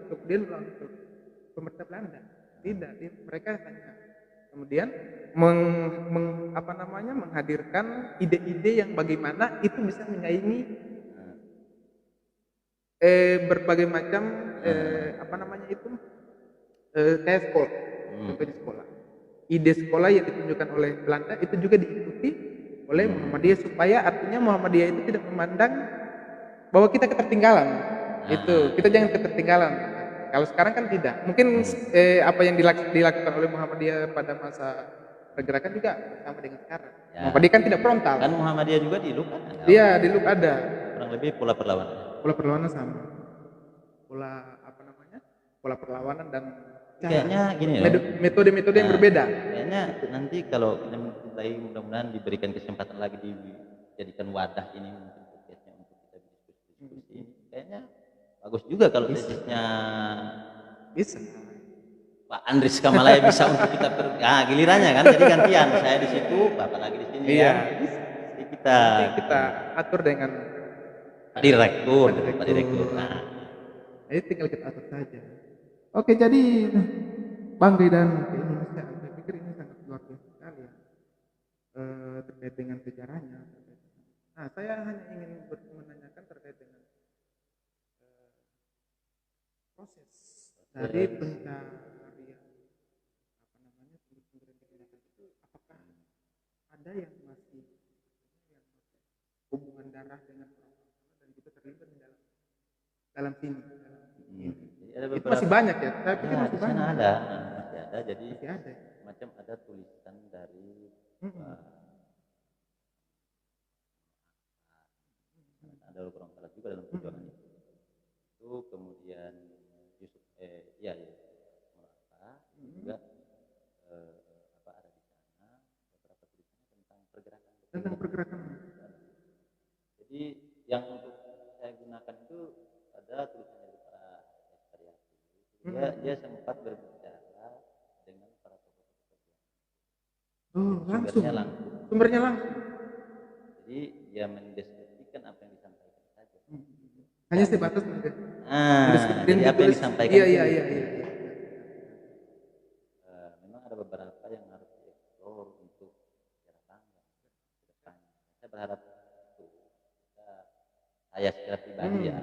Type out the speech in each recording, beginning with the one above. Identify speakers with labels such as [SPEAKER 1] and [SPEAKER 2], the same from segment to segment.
[SPEAKER 1] kemudian langsung pemerintah Belanda. Tidak, mereka hanya kemudian menghadirkan ide-ide yang bagaimana itu bisa menyaingi berbagai macam kayak sekolah, contohnya sekolah. Ide sekolah yang ditunjukkan oleh Belanda itu juga diikuti oleh Muhammadiyah, supaya artinya Muhammadiyah itu tidak memandang bahwa kita ketertinggalan. Itu kita jangan ketertinggalan. Kalau sekarang kan tidak. Mungkin apa yang dilakukan oleh Muhammadiyah pada masa pergerakan juga sama dengan sekarang. Ya. Muhammadiyah kan tidak frontal.
[SPEAKER 2] Kan Muhammadiyah juga di LUK kan ada.
[SPEAKER 1] Iya, di LUK ada.
[SPEAKER 2] Kurang lebih pola perlawanan.
[SPEAKER 1] Pola perlawanan sama. Pola perlawanan dan
[SPEAKER 2] kayaknya gini
[SPEAKER 1] metode-metode yang berbeda.
[SPEAKER 2] Kayaknya nanti kalau kita mulai, mudah-mudahan diberikan kesempatan lagi dijadikan wadah ini mungkin podcastnya untuk kita diskusi. Kayaknya bagus juga kalau tesisnya
[SPEAKER 1] bisa.
[SPEAKER 2] Pak Andris Kamalaya bisa untuk kita gilirannya kan, jadi gantian saya di situ, Bapak lagi di sini. Iya. Kan? Jadi kita
[SPEAKER 1] atur dengan
[SPEAKER 2] Direktur. Nah,
[SPEAKER 1] jadi tinggal kita atur saja. Oke, jadi Banggai dan ke Indonesia, saya pikir ini sangat luar biasa sekali ya, terkait dengan sejarahnya. Nah, saya hanya ingin menanyakan terkait dengan proses dari pencarian sumber-sumber yang digunakan itu, apakah ada yang masih hubungan darah dengan orang dan juga terlibat di dalam sini. Itu masih banyak ya, saya pikir masih banyak.
[SPEAKER 2] Masih ada, jadi
[SPEAKER 1] masih ada.
[SPEAKER 2] Macam ada tulisan dari ada kurang salah juga dalam perjuangan itu kemudian Yusuf Murata juga ada di sana beberapa tulisannya tentang pergerakan. Jadi yang untuk saya gunakan itu ada tulisan dari Pak Esteriati. Dia sempat berbicara dengan para tokoh-tokoh.
[SPEAKER 1] Sumbernya langsung.
[SPEAKER 2] Jadi dia mendeskripsikan apa yang disampaikan saja.
[SPEAKER 1] Hanya sebatas
[SPEAKER 2] jadi apa yang disampaikan.
[SPEAKER 1] Iya.
[SPEAKER 2] Memang ada beberapa yang harus dieksplor untuk secara panjang. Saya berharap saya secara pribadi ya.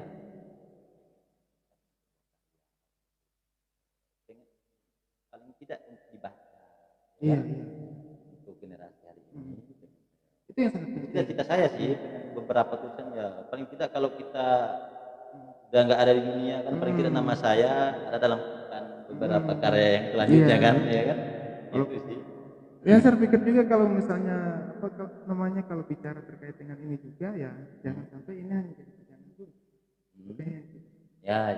[SPEAKER 2] Paling tidak dibaca.
[SPEAKER 1] Iya.
[SPEAKER 2] Untuk generasi hari ini.
[SPEAKER 1] Itu yang sangat penting.
[SPEAKER 2] Cita-cita saya sih beberapa tulisan ya. Paling tidak kalau kita udah nggak ada di dunia kan, paling tidak nama saya ada dalam beberapa karya yang selanjutnya kan, ya kan. Itu sih.
[SPEAKER 1] Ya, saya pikir juga kalau misalnya kalau bicara terkait dengan ini juga ya, jangan sampai ini hanya jadi pejangan dulu.
[SPEAKER 2] Ya.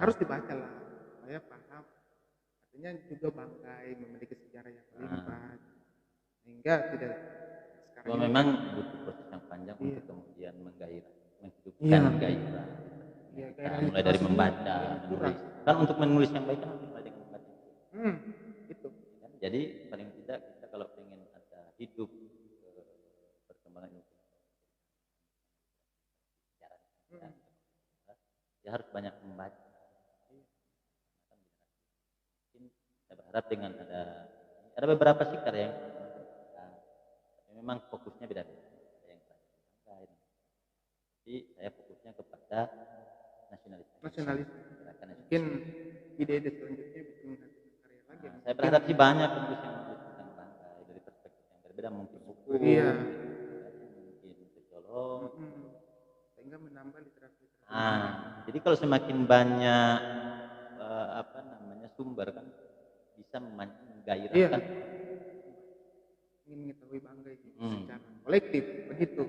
[SPEAKER 1] Harus dibaca lah, supaya paham. Artinya juga Banggai memiliki sejarah yang melimpah, sehingga tidak sekarang.
[SPEAKER 2] Memang butuh proses yang panjang untuk kemudian menghidupkan gairah. Mulai dari membaca, menulis. Kan untuk menulis yang baik kan harus mulai dengan membaca.
[SPEAKER 1] Itu.
[SPEAKER 2] Jadi paling tidak kita kalau ingin ada hidup perkembangan ilmu ya harus banyak membaca. Saya berharap dengan ada beberapa sih karya yang memang fokusnya beda-beda. Jadi saya fokusnya kepada nasionalis.
[SPEAKER 1] Mungkin ide-ide selanjutnya bisa menghasilkan karya lagi.
[SPEAKER 2] Saya berharap sih banyak penulis yang menulis tentang Banggai dari perspektif yang berbeda, mungkin buku, mungkin sosiolog,
[SPEAKER 1] sehingga menambah literasi.
[SPEAKER 2] Jadi kalau semakin banyak sumber kan bisa menggairahkan.
[SPEAKER 1] Ingin mengetahui Banggai secara kolektif begitu.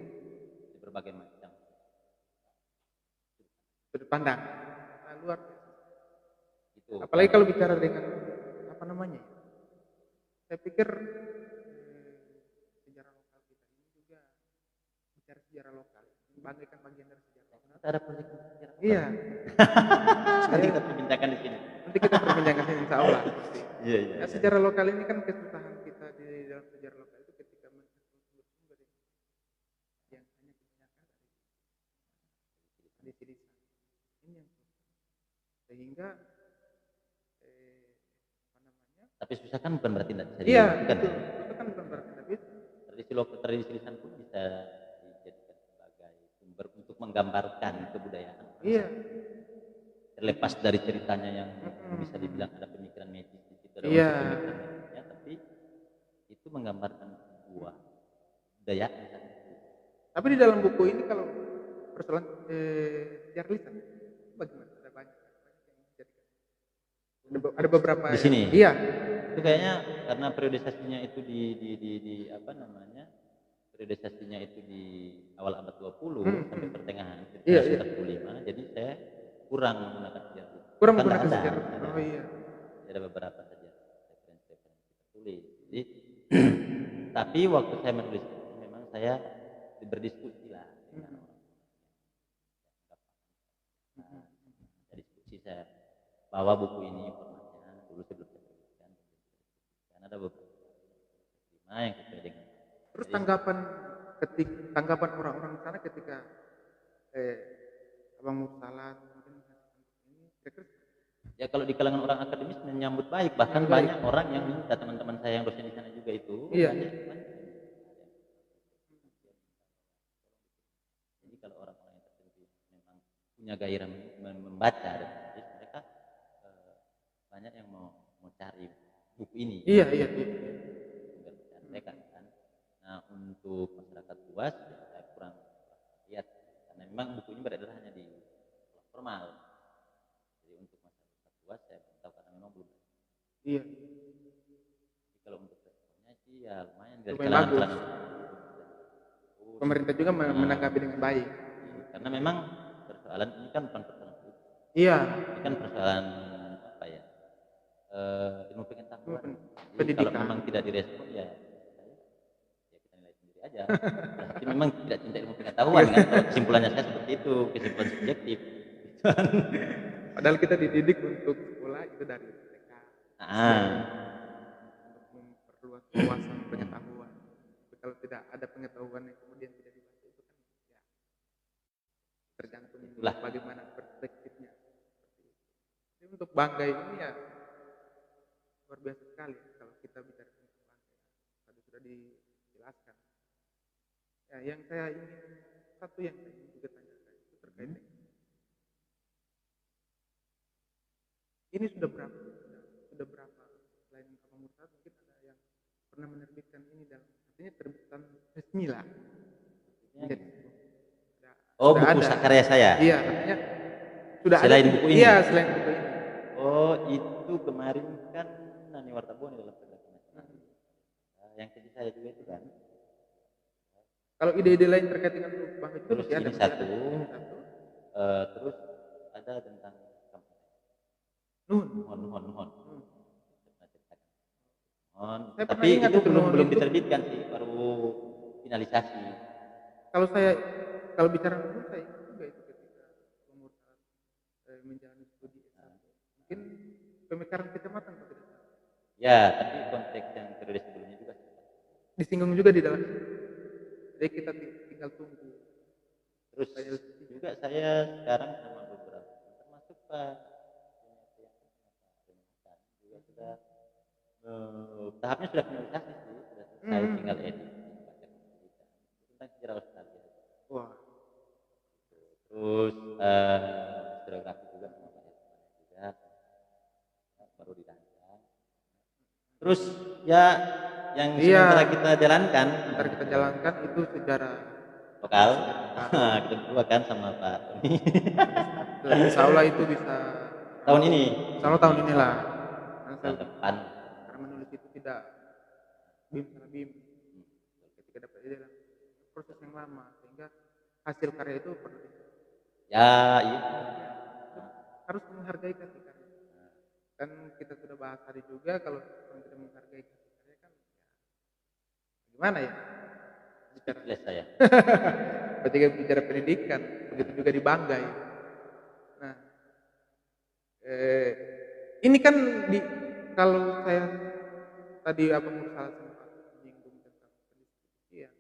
[SPEAKER 2] Di berbagai macam
[SPEAKER 1] sudut pandang. Luar. Apalagi kalau bicara dengan saya pikir sejarah lokal kita ini juga bicara sejarah lokal. Banggai kan bagian dari sejarah lokal.
[SPEAKER 2] Ada proyek sejarah.
[SPEAKER 1] Iya.
[SPEAKER 2] Nanti kita perbincangkan di sini.
[SPEAKER 1] Insya Allah.
[SPEAKER 2] Iya.
[SPEAKER 1] Sejarah lokal ini kan kesusahan kita di dalam sejarah lokal itu ketika menemukan sumber yang hanya kebanyakan dari desa. Ini yang sehingga apa namanya,
[SPEAKER 2] Tapi susah kan bukan berarti tidak bisa
[SPEAKER 1] iya
[SPEAKER 2] dilakukan
[SPEAKER 1] itu
[SPEAKER 2] ya.
[SPEAKER 1] itu kan bukan berarti tidak bisa.
[SPEAKER 2] Tradisi lisan pun bisa dijadikan sebagai sumber untuk menggambarkan kebudayaan
[SPEAKER 1] Iya.
[SPEAKER 2] bangsa. Terlepas dari ceritanya yang
[SPEAKER 1] Mm-mm.
[SPEAKER 2] bisa dibilang ada pemikiran medis di situ, ada
[SPEAKER 1] Iya.
[SPEAKER 2] unsur pemikiran medisnya, tapi itu menggambarkan sebuah budaya yang sangat utuh.
[SPEAKER 1] Tapi di dalam buku ini kalau persoalan sejarah lisan bagaimana? Ada banyak yang dijadikan. Ada beberapa
[SPEAKER 2] Di sini?
[SPEAKER 1] Iya.
[SPEAKER 2] Itu kayaknya karena periodisasinya itu di apa namanya, periodisasinya itu di awal abad 20 sampai pertengahan
[SPEAKER 1] Iya,
[SPEAKER 2] sekitar
[SPEAKER 1] iya.
[SPEAKER 2] 45, jadi saya kurang menggunakan sejarah.
[SPEAKER 1] Kurang
[SPEAKER 2] Kan
[SPEAKER 1] menggunakan
[SPEAKER 2] ada,
[SPEAKER 1] sejarah.
[SPEAKER 2] ada.
[SPEAKER 1] Oh iya.
[SPEAKER 2] Ada beberapa saja referensi-referensi tertulis. Jadi tapi waktu saya menulis itu memang saya berdiskusi lah dengan orang. Nah, saya diskusi, saya bawa buku ini formatnya dulu sebelum saya tuliskan. Karena ada beberapa lima yang sesuai dengan.
[SPEAKER 1] Terus
[SPEAKER 2] Jadi,
[SPEAKER 1] tanggapan orang-orang di sana ketika Abang Mursalat mungkin ini kira-kira
[SPEAKER 2] ya kalau di kalangan orang akademis menyambut baik, bahkan
[SPEAKER 1] Menyambut baik.
[SPEAKER 2] banyak orang yang minta, teman-teman saya yang dosen di sana juga itu
[SPEAKER 1] Iya.
[SPEAKER 2] banyak. Jadi kalau orang-orang yang tertentu memang punya gairah membaca dan menulis, mereka banyak yang mau cari buku ini.
[SPEAKER 1] Iya, iya, iya.
[SPEAKER 2] Sumber mereka kan. Nah untuk masyarakat luas ya, saya kurang lihat karena memang buku ini beredar hanya di sekolah formal. Jadi untuk masyarakat luas saya belum tahu karena memang belum.
[SPEAKER 1] Iya.
[SPEAKER 2] Jadi kalau untuk responnya sih ya lumayan dari
[SPEAKER 1] Lumayan bagus.
[SPEAKER 2] kalangan
[SPEAKER 1] Pemerintah juga menanggapi dengan baik.
[SPEAKER 2] karena memang persoalan ini kan bukan persoalan politik.
[SPEAKER 1] Iya.
[SPEAKER 2] Ini kan persoalan apa ya, ilmu pengetahuan. Jadi
[SPEAKER 1] Pendidikan.
[SPEAKER 2] kalau memang tidak direspon ya kita nilai sendiri aja. Berarti memang tidak cinta ilmu pengetahuan kan. Kalau kesimpulannya saya seperti itu, kesimpulan subjektif.
[SPEAKER 1] Padahal kita dididik untuk sekolah itu dari TK. Untuk memperluas wawasan pengetahuan. Tapi kalau tidak ada pengetahuan yang kemudian tidak dibaca itu kan ya tergantung bagaimana perspektifnya. Jadi untuk bangga ini ya luar biasa sekali kalau kita bicara tentang bangga. Tadi sudah dijelaskan. Ya, yang saya ingin satu yang saya ingin juga tanyakan itu terkait dengan ini sudah berapa selain Abang Murtad mungkin ada yang pernah menerbitkan ini dalam artinya terbitan resmi lah. Jadi,
[SPEAKER 2] buku karya saya.
[SPEAKER 1] Iya, artinya sudah
[SPEAKER 2] selain
[SPEAKER 1] ada
[SPEAKER 2] buku ini.
[SPEAKER 1] Iya, selain buku ini.
[SPEAKER 2] Oh, itu kemarin kan Nani Wartabone dalam pergerakan nasional. Yang kedua saya juga itu kan.
[SPEAKER 1] Kalau ide-ide lain terkait dengan bangga itu
[SPEAKER 2] Terus
[SPEAKER 1] masih ada.
[SPEAKER 2] ini satu. Terus ada tentang Nuhon. Tapi itu belum diterbitkan sih, baru finalisasi.
[SPEAKER 1] Kalau bicara Nuhon saya ingat juga itu ketika umur menjalani studi S1. Mungkin pemekaran kecamatan Pak tidak salah.
[SPEAKER 2] Ya, tapi konteks yang periode sebelumnya juga
[SPEAKER 1] disinggung juga di dalam. Jadi kita tinggal tunggu.
[SPEAKER 2] Terus juga saya sekarang sama beberapa termasuk Pak juga sudah tahapnya sudah finalisasi sih, sudah selesai, tinggal edit tentang sejarah Australia.
[SPEAKER 1] Wah.
[SPEAKER 2] Terus historiografi juga sama Pak juga baru dirancang. Terus ya yang sementara kita jalankan
[SPEAKER 1] itu sejarah
[SPEAKER 2] lokal. Kita berdua kan sama Pak Tony.
[SPEAKER 1] Insya Allah itu bisa
[SPEAKER 2] tahun ini.
[SPEAKER 1] Insya Allah tahun inilah.
[SPEAKER 2] Tahun depan.
[SPEAKER 1] Karena menulis itu tidak bim. Ketika dapat ide dalam proses yang lama sehingga hasil karya itu perlu.
[SPEAKER 2] Ya, iya.
[SPEAKER 1] Harus menghargai hasil karya. Dan kita sudah bahas tadi juga kalau orang tidak menghargai hasil karya kan ya, gimana ya? Bicara
[SPEAKER 2] saya.
[SPEAKER 1] Ketika bicara pendidikan, begitu juga di Banggai. Nah, ini kan kalau saya tadi Abang Mursalat sempat menyinggung tentang pendistribusian,